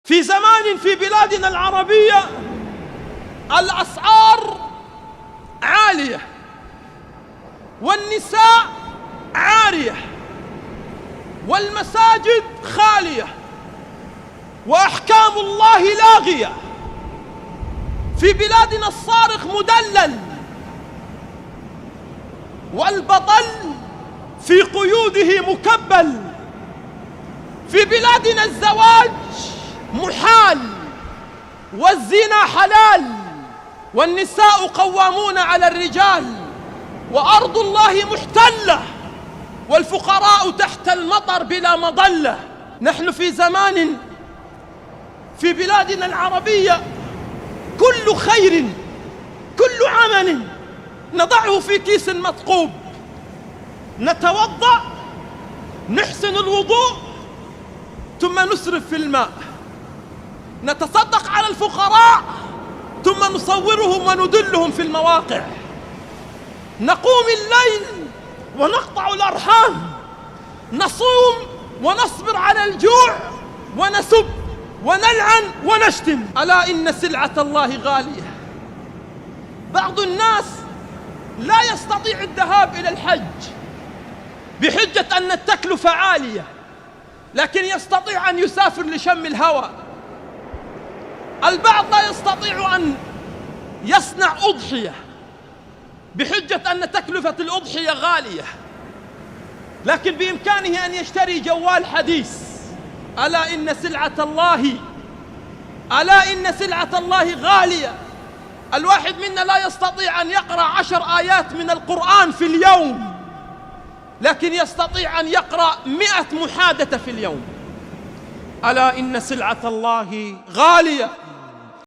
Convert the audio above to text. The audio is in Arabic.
في زمان في بلادنا العربية الأسعار عالية والنساء عارية والمساجد خالية وأحكام الله لاغية. في بلادنا الصارخ مدلل والبطل في قيوده مكبل. في بلادنا الزواج محال والزنا حلال والنساء قوامون على الرجال وأرض الله محتلة والفقراء تحت المطر بلا مظلة. نحن في زمان في بلادنا العربية كل خير كل عمل نضعه في كيس مثقوب، نتوضأ نحسن الوضوء ثم نسرف في الماء، نتصدق على الفقراء ثم نصورهم وندلهم في المواقع، نقوم الليل ونقطع الأرحام، نصوم ونصبر على الجوع ونسب ونلعن ونشتم. ألا إن سلعة الله غالية. بعض الناس لا يستطيع الذهاب إلى الحج بحجة أن التكلفة عالية، لكن يستطيع أن يسافر لشم الهواء. البعض لا يستطيع أن يصنع أضحية بحجة أن تكلفة الأضحية غالية، لكن بإمكانه أن يشتري جوال حديث. ألا إن سلعة الله غالية. الواحد منا لا يستطيع أن يقرأ 10 آيات من القرآن في اليوم، لكن يستطيع أن يقرأ 100 محادثة في اليوم. ألا إن سلعة الله غالية.